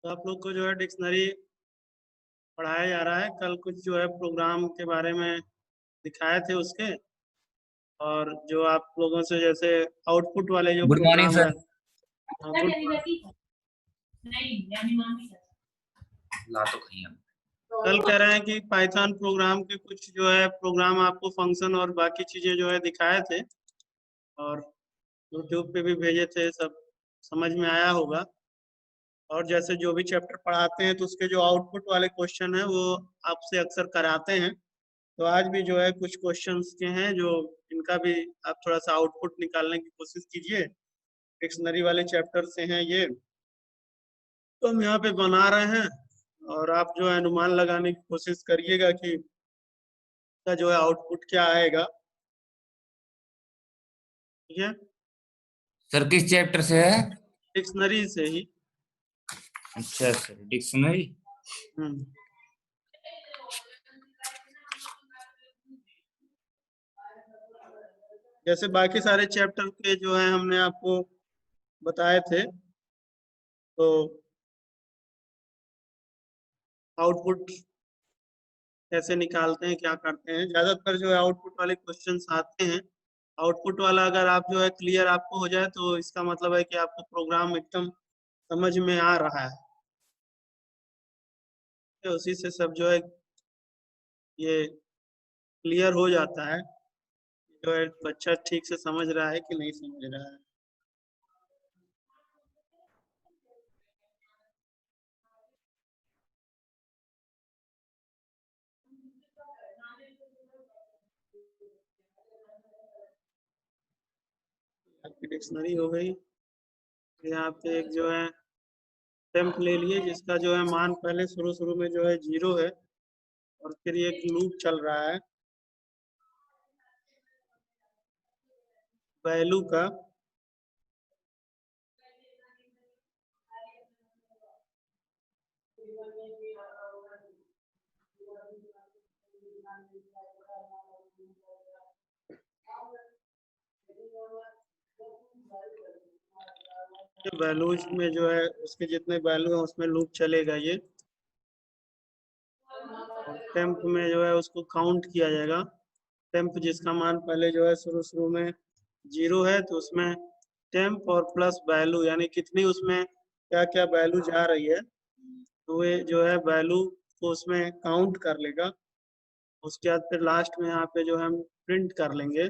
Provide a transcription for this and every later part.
तो आप लोग को जो है डिक्शनरी पढ़ाया जा रहा है। कल कुछ जो है प्रोग्राम के बारे में दिखाए थे उसके, और जो आप लोगों से जैसे आउटपुट वाले जो गुड मॉर्निंग प्रोग्राम है। सर। ला तो कहीं हम कल कह रहे हैं कि पाइथन प्रोग्राम के कुछ जो है प्रोग्राम आपको फंक्शन और बाकी चीजें जो है दिखाए थे, और यूट्यूब पे भी भेजे थे, सब समझ में आया होगा। और जैसे जो भी चैप्टर पढ़ाते हैं तो उसके जो आउटपुट वाले क्वेश्चन है वो आपसे अक्सर कराते हैं। तो आज भी जो है कुछ क्वेश्चंस के हैं जो इनका भी आप थोड़ा सा आउटपुट निकालने की कोशिश कीजिए। डिक्शनरी वाले चैप्टर से हैं ये, तो हम यहाँ पे बना रहे हैं, और आप जो है अनुमान लगाने की कोशिश करिएगा कि इसका जो है आउटपुट क्या आएगा। ठीक है, सर किस चैप्टर से है? डिक्शनरी से ही। अच्छा सर, डिक्शनरी। हम्म जैसे बाकी सारे चैप्टर के जो है हमने आपको बताए थे, तो आउटपुट कैसे निकालते हैं, क्या करते हैं, ज्यादातर जो है आउटपुट वाले क्वेश्चंस आते हैं। आउटपुट वाला अगर आप जो है क्लियर आपको हो जाए तो इसका मतलब है कि आपको प्रोग्राम एकदम समझ में आ रहा है। तो उसी से सब जो है ये क्लियर हो जाता है, जो है बच्चा ठीक से समझ रहा है कि नहीं समझ रहा है। आपकी डिक्शनरी हो गई। यहाँ पे एक जो है टेम्प ले लिए जिसका जो है मान पहले शुरू शुरू में जो है 0 है, और फिर ये एक लूप चल रहा है वैल्यू का। वैल्यूज में जो है उसके जितने वैल्यू है उसमें लूप चलेगा ये, और टेम्प में जो है उसको काउंट किया जाएगा। टेम्प जिसका मान पहले जो है शुरू शुरू में 0 है, तो उसमें टेम्प और प्लस वैल्यू यानी कितनी उसमें क्या क्या वैल्यू जा रही है, तो ये जो है वैल्यू को उसमें काउंट कर लेगा। उसके बाद फिर लास्ट में यहाँ पे जो है हम प्रिंट कर लेंगे।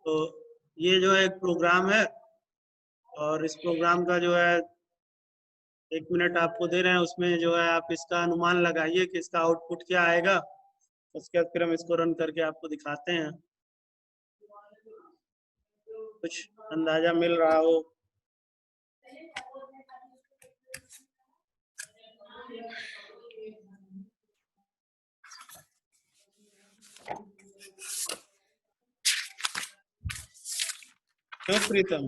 तो ये जो है एक प्रोग्राम है, और इस प्रोग्राम का जो है 1 मिनट आपको दे रहे हैं, उसमें जो है आप इसका अनुमान लगाइए कि इसका आउटपुट क्या आएगा। उसके बाद फिर हम इसको रन करके आपको दिखाते हैं, कुछ अंदाजा मिल रहा हो। क्यों प्रीतम,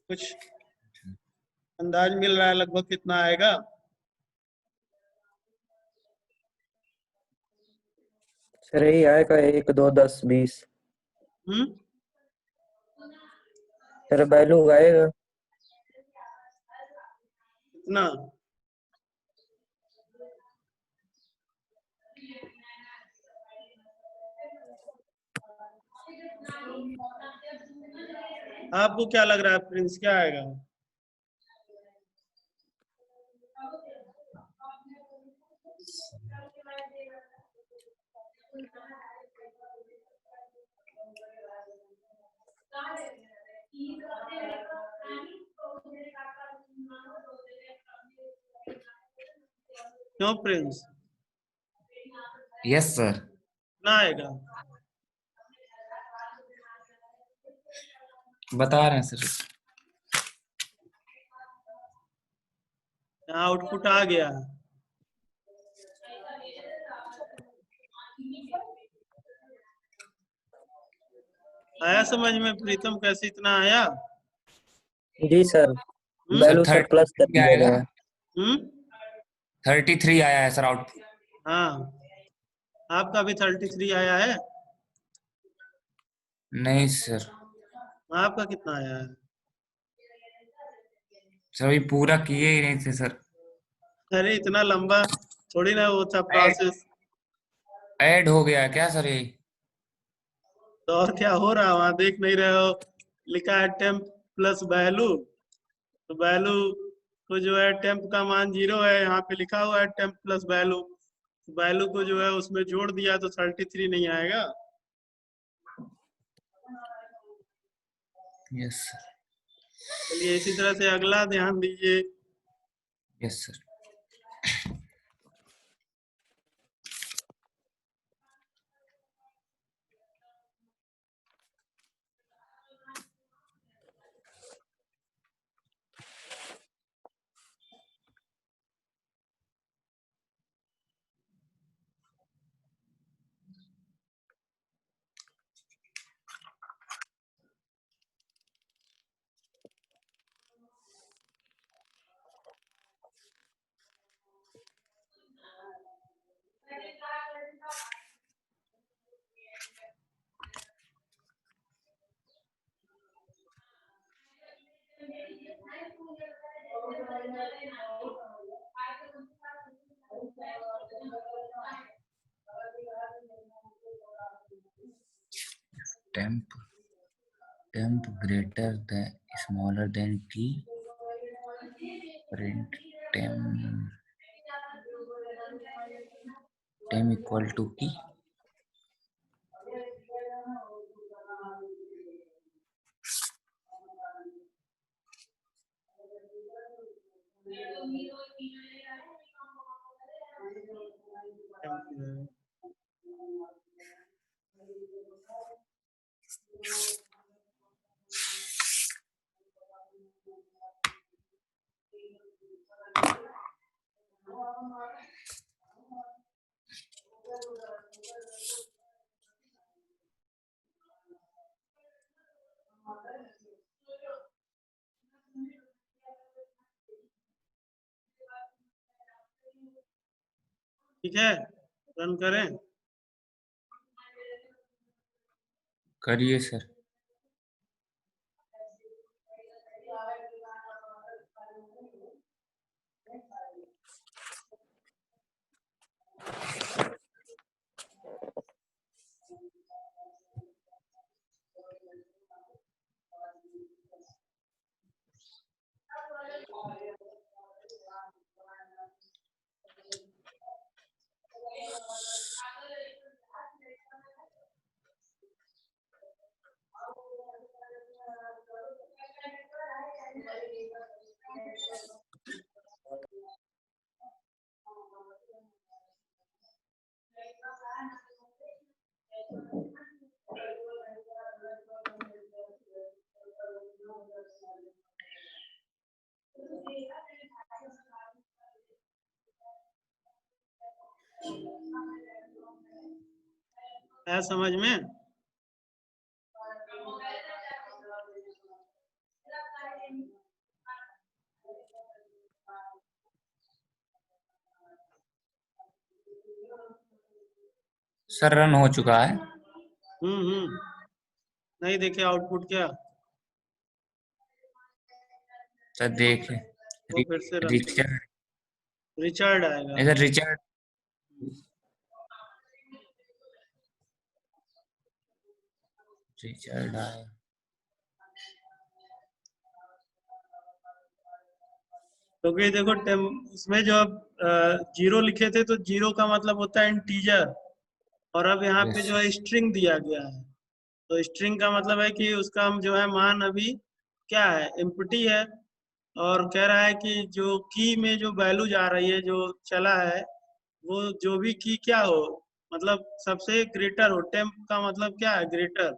कुछ अंदाज मिल रहा है लगभग कितना आएगा? सर यही आएगा 1 2 10 20। सर वैल्यू आएगा कितना? आपको क्या लग रहा है प्रिंस, क्या आएगा? क्यों प्रिंस, यस सर। कितना आएगा? बता रहे हैं सर। यहाँ आउटपुट आ गया। आया समझ में प्रीतम कैसे इतना आया? जी सर। वैल्यू सर प्लस कर 33 दिया आएगा। गया। 33 आया है सर आउटपुट। हाँ, आपका भी 33 आया है? नहीं सर, आपका कितना आया है? सर अभी पूरा किए ही नहीं थे सर। अरे इतना लंबा थोड़ी ना वो था ऐड प्रोसेस। ऐड हो गया है क्या सर ये? तो और क्या हो रहा है वहां, देख नहीं रहे हो? लिखा है टेम्प प्लस वैल्यू। तो वैल्यू को जो है टेम्प का मान 0 है, यहाँ पे लिखा हुआ है टेम्प प्लस वैल्यू। वैल्यू को जो है उसमें जोड़ दिया तो 33 नहीं आएगा। Yes sir. चलिए इसी तरह से अगला ध्यान दीजिए। Yes sir. temp greater than smaller than t, print temp equal to t. ठीक है, रन करें। करिए सर। है समझ में? सर रन हो चुका है। नहीं देखे आउटपुट क्या? सर देखे। तो फिर से रन करो। रिचर्ड। रिचर्ड आएगा। नहीं सर, रिचर्ड। रिचर्ड आया। क्योंकि देखो उसमें जो अब 0 लिखे थे तो 0 का मतलब होता है इंटीजर, और अब यहाँ पे यस जो है स्ट्रिंग दिया गया है। तो स्ट्रिंग का मतलब है कि उसका हम जो है मान अभी क्या है, एम्प्टी है। और कह रहा है कि जो की में जो वैल्यू जा रही है, जो चला है, वो जो भी की क्या हो, मतलब सबसे ग्रेटर हो। टेम्प का मतलब क्या है, ग्रेटर।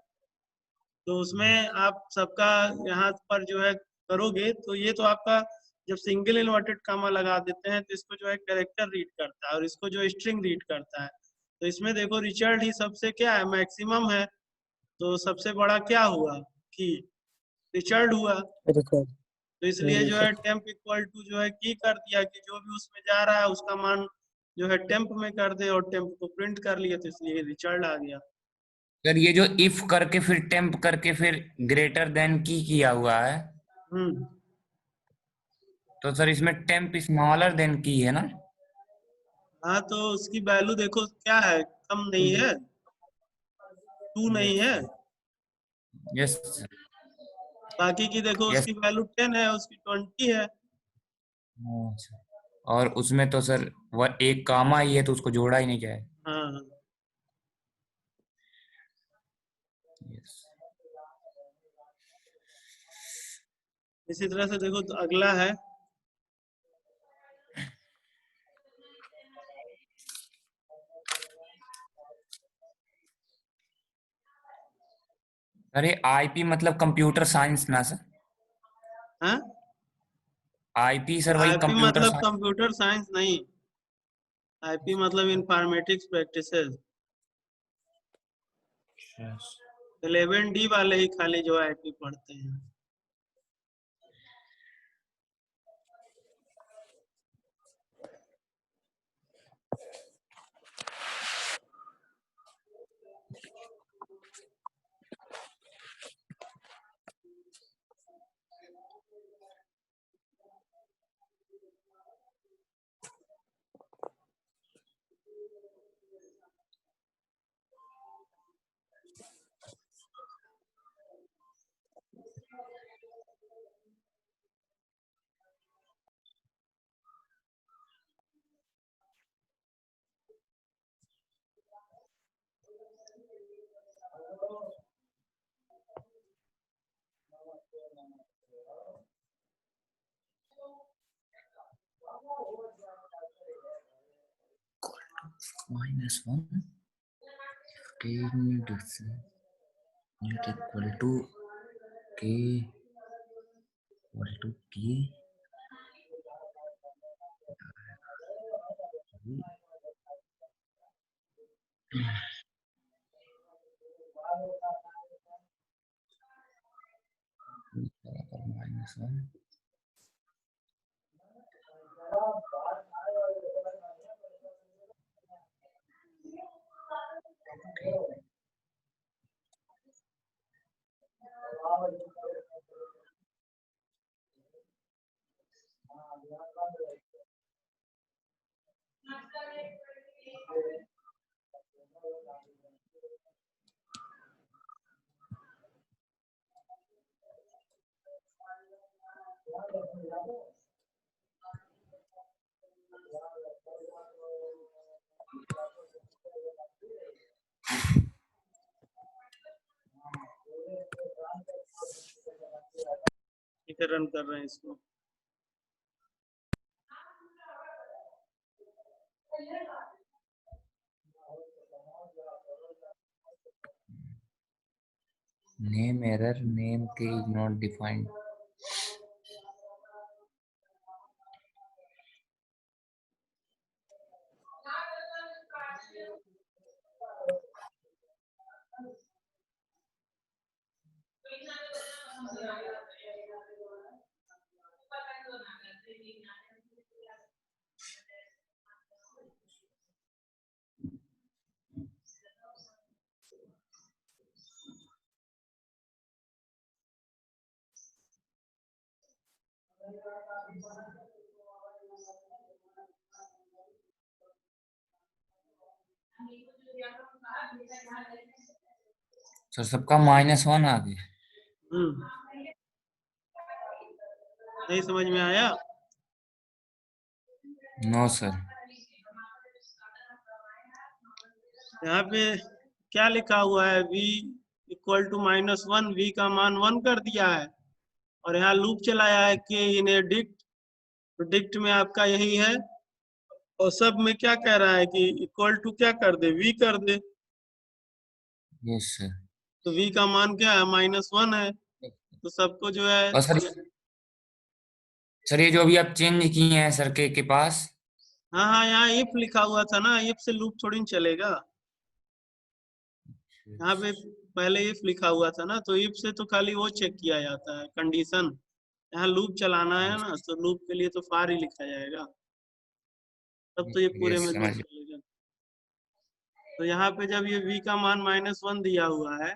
तो उसमें आप सबका यहाँ पर जो है करोगे तो ये तो आपका जब सिंगल इन्वर्टेड कामा लगा देते हैं तो इसको जो है कैरेक्टर रीड करता है और इसको जो स्ट्रिंग रीड करता है। तो इसमें देखो रिचर्ड ही सबसे क्या है, मैक्सिमम है। तो सबसे बड़ा क्या हुआ, की। रिचर्ड हुआ। रिकॉर्ड। तो इसलिए जो है रिचर्ड। टेम्प इक्वल टू जो है की कर दिया कि जो भी उसमें जा रहा है उसका मान जो है टेम्प में कर दे और टेम्प को प्रिंट कर लिए तो इसलिए रिचर्ड आ गया। सर ये जो इफ करके फिर टेम्प करके फिर ग्रेटर देन की किया हुआ है, तो सर इसमें टेम्प स्मॉलर देन की है ना? हाँ तो उसकी वैल्यू देखो क्या है, कम नहीं है, 2 नहीं है। यस बाकी की देखो यस। उसकी वैल्यू 10 है, उसकी 20 है। और उसमें तो सर वह एक कामा ही है तो उसको जोड़ा ही नहीं जाए। हाँ यस। इसी तरह से देखो तो अगला है अरे आईपी मतलब कंप्यूटर साइंस ना सर? हाँ, आईपी सर वही आईपी कंप्यूटर मतलब साइंस। कंप्यूटर साइंस नहीं, आईपी मतलब इंफॉर्मेटिक्स प्रैक्टिसेस। 11D वाले ही खाली जो आईपी पढ़ते हैं। -1 not equal to k equal to k -1। ठीक है, रन कर रहे हैं इसको। Name error, name K is not defined. Sir सबका -1 आ गया। नहीं समझ में आया? No sir. यहाँ पे क्या लिखा हुआ है, v इक्वल टू -1, v का मान 1 कर दिया है और यहाँ लूप चलाया है कि इन्हें डिक्ट, तो डिक्ट में आपका यही है और सब में क्या कह रहा है कि इक्वल टू क्या कर दे, v कर दे। Yes sir. तो v का मान क्या है, -1 है, तो सबको जो है। और सर ये जो अभी आप चेंज किए हैं सर के पास। हाँ हाँ, यहाँ इफ लिखा हुआ था ना, इफ से लूप थोड़ी न चलेगा। यहाँ पे पहले इफ लिखा हुआ था ना, तो इफ से तो खाली वो चेक किया जाता है कंडीशन। यहाँ लूप चलाना है ना, तो लूप के लिए तो फार ही लिखा जाएगा। तब तो ये पूरे में 10 समझ। चलेगा। तो यहाँ पे जब ये v का मान -1 दिया हुआ है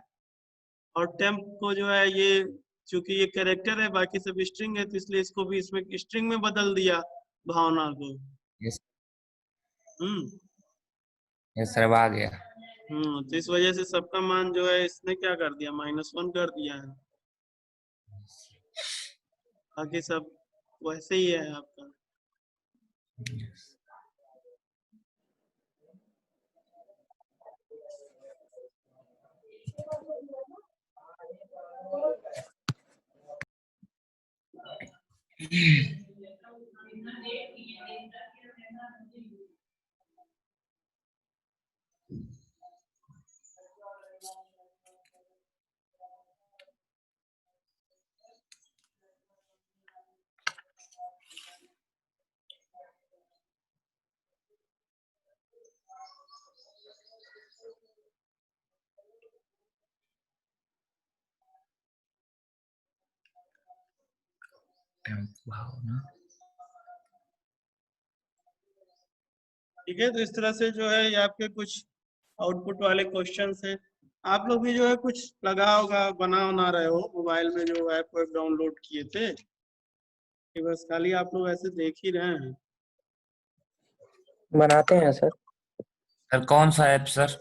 और टेम्प को जो है ये चूंकि ये कैरेक्टर है बाकी सब स्ट्रिंग है तो इसलिए इसको भी इसमें स्ट्रिंग में बदल दिया भावना को। यस हम्म यस सर, अब आ गया। तो इस वजह से सबका मान जो है इसने क्या कर दिया -1 कर दिया है। बाकी सब वैसे ही है आपका। भावना। ठीक है, तो इस तरह से जो है ये आपके कुछ आउटपुट वाले क्वेश्चंस हैं। आप लोग भी जो है कुछ लगा होगा, बना रहे हो मोबाइल में जो ऐप वेब डाउनलोड किए थे कि बस खाली आप लोग ऐसे देख ही रहे हैं। बनाते हैं सर। सर कौन सा ऐप सर?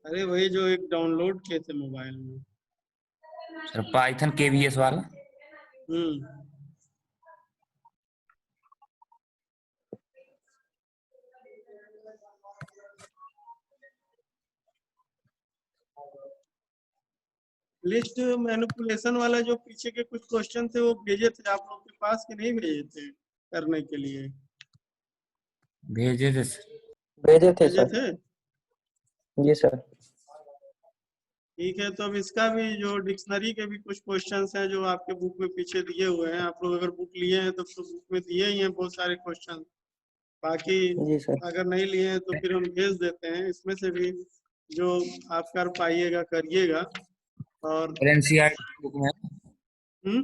अरे वही जो एक डाउनलोड किए थे मोबाइल में। सर पाइथन केवीएस वाला। हम्म लिस्ट मैनिपुलेशन वाला जो पीछे के कुछ क्वेश्चन थे वो भेजे थे आप लोग के पास कि नहीं भेजे थे करने के लिए? भेजे थे सर। भेजे थे भेजे सर। थे। जी सर। ठीक है, तो अब इसका भी जो डिक्शनरी के भी कुछ क्वेश्चंस हैं जो आपके बुक में पीछे दिए हुए हैं। आप लोग अगर बुक लिए हैं तो बुक में दिए ही हैं बहुत सारे क्वेश्चन। बाकी जी सर। अगर नहीं लिए हैं तो फिर हम भेज देते हैं। इसमें से भी जो आप कर पाइएगा करिएगा। और एनसीईआरटी की बुक में है? हम्म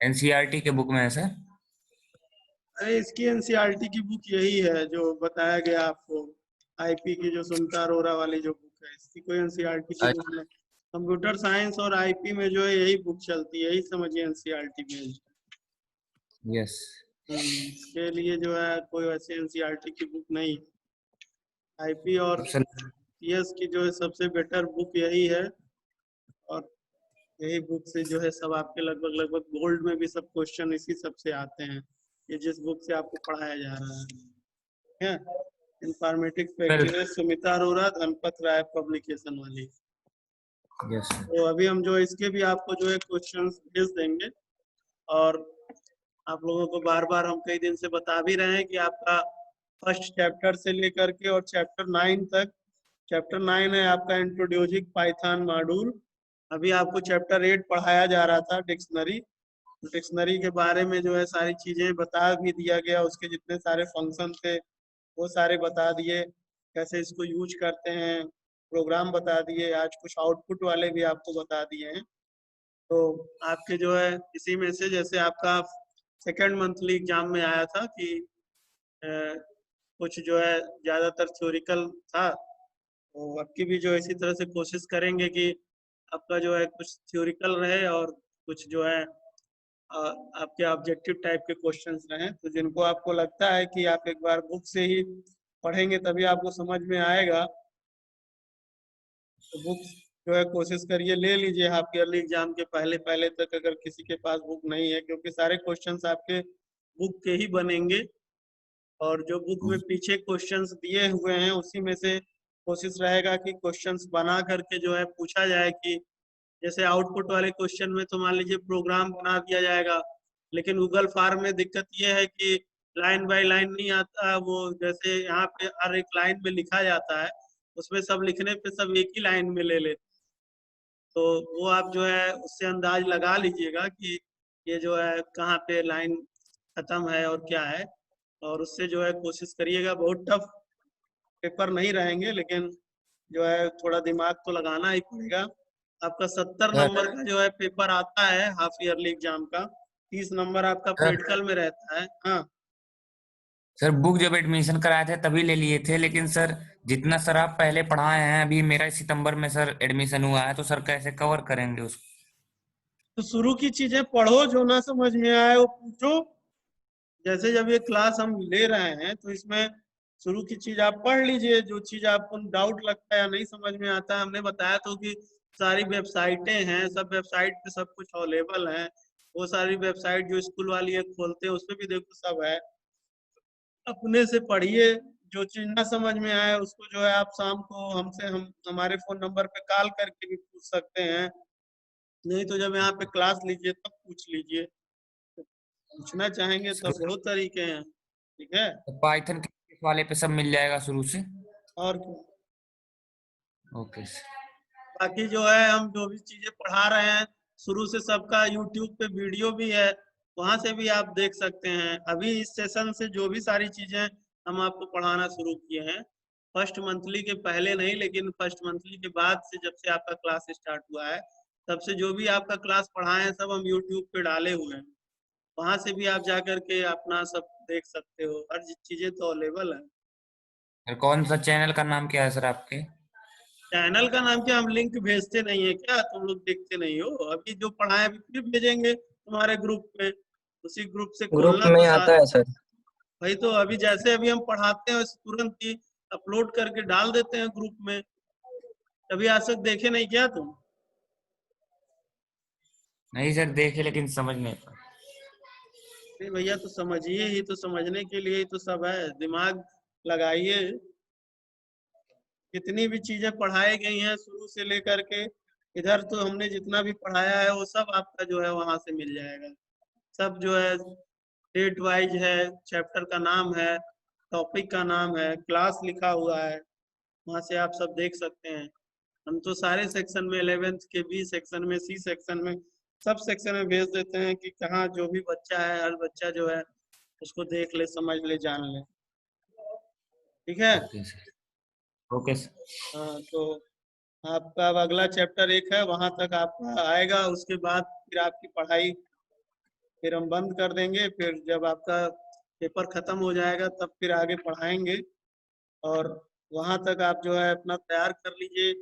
एनसीईआरटी के बुक में है सर? अरे इसकी एनसीईआरटी की बुक यही है जो बताया गया आपको। आईपी की जो सुनता अरोरा वाली जो बुक है, इसकी कोई एनसीईआरटी की बुक नहीं। कंप्यूटर साइंस और आईपी में जो है यही बुक चलती है, यही समझिए एनसीईआरटी बेस्ड। यस इसके लिए जो है कोई वैसे एनसीईआरटी की बुक नहीं। आईपी और सर। पीएस की जो है सबसे बेटर बुक यही है। और यही बुक से जो है सब आपके लगभग लगभग गोल्ड में भी सब क्वेश्चन इसी सब से आते हैं। ये जिस बुक से आपको पढ़ाया जा रहा है, ठीक है। इंफॉर्मेटिक्स प्रैक्टिस सुमिता अरोरा धनपत राय पब्लिकेशन वाली। यस तो अभी हम जो इसके भी आपको जो है क्वेश्चंस भेज देंगे। और आप लोगों को बार बार हम कई दिन से बता भी रहे हैं कि आपका फर्स्ट चैप्टर से लेकर के और चैप्टर 9 तक। चैप्टर 9 है आपका इंट्रोड्यूसिंग पाइथन मॉड्यूल। अभी आपको चैप्टर 8 पढ़ाया जा रहा था डिक्शनरी। डिक्शनरी के बारे में जो है सारी चीजें बता भी दिया गया, उसके जितने सारे फंक्शन थे वो सारे बता दिए, कैसे इसको यूज करते हैं, प्रोग्राम बता दिए। आज कुछ आउटपुट वाले भी आपको बता दिए हैं। तो आपके जो है इसी में से जैसे आपका सेकेंड मंथली एग्जाम में आया था कि अ, कुछ जो है ज्यादातर थ्योरिकल था, तो आपकी भी जो है इसी तरह से कोशिश करेंगे कि आपका जो है कुछ थ्योरिकल रहे और कुछ जो है अ, आपके ऑब्जेक्टिव टाइप के क्वेश्चंस रहें। तो जिनको आपको लगता है कि आप एक बार बुक से ही पढ़ेंगे तभी आपको समझ में आएगा, तो बुक जो है कोशिश करिए ले लीजिए हाफ ईयरली एग्जाम के पहले पहले तक, अगर किसी के पास बुक नहीं है, क्योंकि सारे क्वेश्चंस आपके बुक के ही बनेंगे। और जो बुक में पीछे क्वेश्चंस दिए हुए हैं उसी में से कोशिश रहेगा कि क्वेश्चंस बना करके जो है पूछा जाए। कि जैसे आउटपुट वाले क्वेश्चन में तो मान लीजिए प्रोग्राम बना दिया जाएगा, लेकिन गूगल फॉर्म में दिक्कत ये है कि लाइन बाय लाइन नहीं आता वो। जैसे यहाँ पे हर एक लाइन में लिखा जाता है, उसमें सब लिखने पे सब एक ही लाइन में ले लेते। तो वो आप जो है उससे अंदाज लगा लीजिएगा कि ये जो है कहाँ पे लाइन खत्म है और क्या है। और उससे जो है कोशिश करिएगा। बहुत टफ पेपर नहीं रहेंगे, लेकिन जो है थोड़ा दिमाग तो लगाना ही पड़ेगा। आपका 70 सर नंबर का जो है पेपर आता है हाफ ईयरली एग्जाम का। 30 नंबर आपका सर प्रैक्टिकल में रहता है। हाँ सर बुक जब एडमिशन कराए थे तभी ले लिए थे, लेकिन सर जितना सर आप पहले पढ़ाए हैं, अभी मेरा सितंबर में सर एडमिशन हुआ है, तो सर कैसे कवर करेंगे उसको? तो शुरू की चीजें पढ़ो, जो ना समझ में आए वो पूछो। जैसे जब ये क्लास हम ले रहे हैं तो इसमें शुरू की चीज आप पढ़ लीजिए, जो चीज आपको डाउट लगता है या नहीं समझ में आता है। हमने बताया तो कि सारी वेबसाइटें हैं, सब वेबसाइट पे सब कुछ अवेलेबल है। वो सारी वेबसाइट जो स्कूल वाली है खोलते हैं, उसपे भी देखो सब है। अपने से पढ़िए, जो चीज ना समझ में आए उसको जो है आप शाम को हमसे, हम हमारे फोन नंबर पे कॉल करके भी पूछ सकते हैं। नहीं तो जब यहाँ पे क्लास लीजिए तब पूछ लीजिए। पूछना चाहेंगे तो बहुत तरीके हैं। ठीक है। तो पाइथन के वाले पे सब मिल जाएगा शुरू से? और क्या। Okay sir. बाकी जो है हम जो भी चीजें पढ़ा रहे हैं शुरू से सबका यूट्यूब पे वीडियो भी है, वहां से भी आप देख सकते हैं। अभी इस सेशन से जो भी सारी चीजें हम आपको पढ़ाना शुरू किए हैं, फर्स्ट मंथली के पहले नहीं, लेकिन फर्स्ट मंथली के बाद से जब से आपका क्लास स्टार्ट हुआ है, तब से जो भी आपका क्लास पढ़ाए हैं सब हम यूट्यूब पे डाले हुए हैं। वहां से भी आप जा करके अपना सब देख सकते हो, हर चीजें तो अवेलेबल है। सर कौन सा चैनल का नाम क्या है सर आपके? चैनल का नाम क्या, हम लिंक भेजते नहीं है क्या, तुम लोग देखते नहीं हो? अभी जो पढ़ाए अभी फिर भेजेंगे तुम्हारे ग्रुप में, उसी ग्रुप से ग्रुप खोलना तो में आता है सर। भाई तो अभी जैसे अभी हम पढ़ाते हैं वैसे तुरंत ही अपलोड करके डाल देते हैं ग्रुप में। कभी आज तक देखे नहीं क्या तुम? नहीं सर देखे, लेकिन समझ नहीं पाए। नहीं भैया, तो समझिए ही, तो समझने के लिए ही तो सब है, दिमाग लगाइए। जितनी भी चीजें पढ़ाई गई हैं शुरू से लेकर के इधर, तो हमने जितना भी पढ़ाया है वो सब आपका जो है वहां से मिल जाएगा। सब जो है डेट वाइज है, चैप्टर का नाम है, टॉपिक का नाम है, क्लास लिखा हुआ है, वहां से आप सब देख सकते हैं। हम तो सारे सेक्शन में 11th के बी सेक्शन में, सी सेक्शन में, सब सेक्शन में भेज देते हैं कि कहाँ जो भी बच्चा है हर बच्चा जो है उसको देख ले, समझ ले, जान ले। ठीक है। Okay sir. Okay sir. हाँ तो आपका अब अगला चैप्टर एक है, वहां तक आपका आएगा, उसके बाद फिर आपकी पढ़ाई फिर हम बंद कर देंगे। फिर जब आपका पेपर खत्म हो जाएगा तब फिर आगे पढ़ाएंगे। और वहां तक आप जो है अपना तैयार कर लीजिए,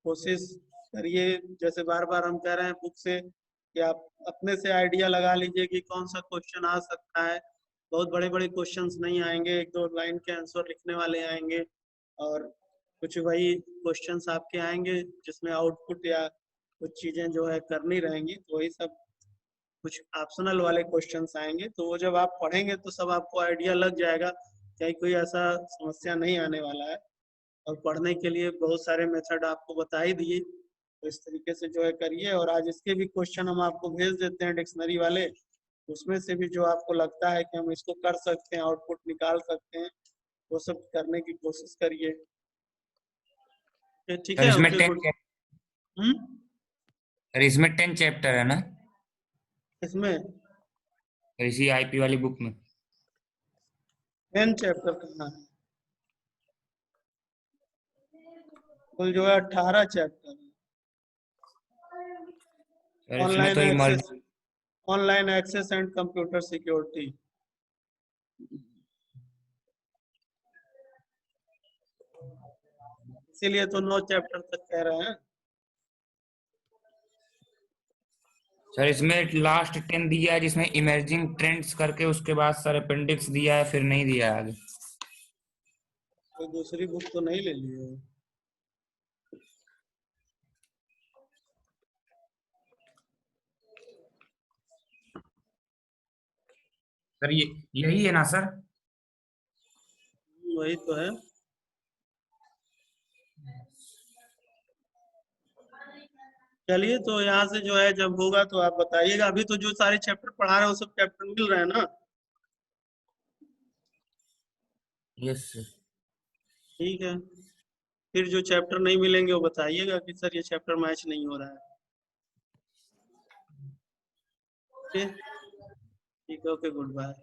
कोशिश करिए। जैसे बार बार हम कह रहे हैं बुक से, कि आप अपने से आइडिया लगा लीजिए कि कौन सा क्वेश्चन आ सकता है। बहुत बड़े बड़े क्वेश्चंस नहीं आएंगे, एक दो लाइन के आंसर लिखने वाले आएंगे। और कुछ वही क्वेश्चंस आपके आएंगे जिसमें आउटपुट या कुछ चीजें जो है करनी रहेंगी, तो वही सब कुछ ऑप्शनल वाले क्वेश्चंस आएंगे। तो वो जब आप पढ़ेंगे तो सब आपको आइडिया लग जाएगा, कहीं कोई ऐसा समस्या नहीं आने वाला है। और पढ़ने के लिए बहुत सारे मेथड आपको बता ही दिए, तो इस तरीके से जो है करिए। और आज इसके भी क्वेश्चन हम आपको भेज देते हैं डिक्शनरी वाले, उसमें से भी जो आपको लगता है कि हम इसको कर सकते हैं, आउटपुट निकाल सकते हैं, वो सब करने की कोशिश करिए। ठीक सर है, इसमें ओके, टेन गुड। हम्म। सर इसमें 10 चैप्टर है ना? इसमें सर इसी आईपी वाली बुक में? 10 चैप्टर करना है, कुल जो है 18 चैप्टर। सर इसमें ऑनलाइन तो access, emerge online access and computer security. इसीलिए तो 9 चैप्टर तक कह रहे हैं। सर इसमें लास्ट 10 दिया है जिसमें इमर्जिंग ट्रेंड्स करके, उसके बाद सर अपेंडिक्स दिया है, फिर नहीं दिया है आगे। कोई दूसरी बुक तो नहीं ले ली है? सर ये यही है ना सर? वही तो है। चलिए, तो यहाँ से जो है जब होगा तो आप बताइएगा। अभी तो जो सारे चैप्टर पढ़ा रहे हैं वो सब चैप्टर मिल रहे हैं ना? Yes sir. ठीक है। फिर जो चैप्टर नहीं मिलेंगे वो बताइएगा कि सर ये चैप्टर मैच नहीं हो रहा है। ओके। ठीक है, ओके, गुड बाय।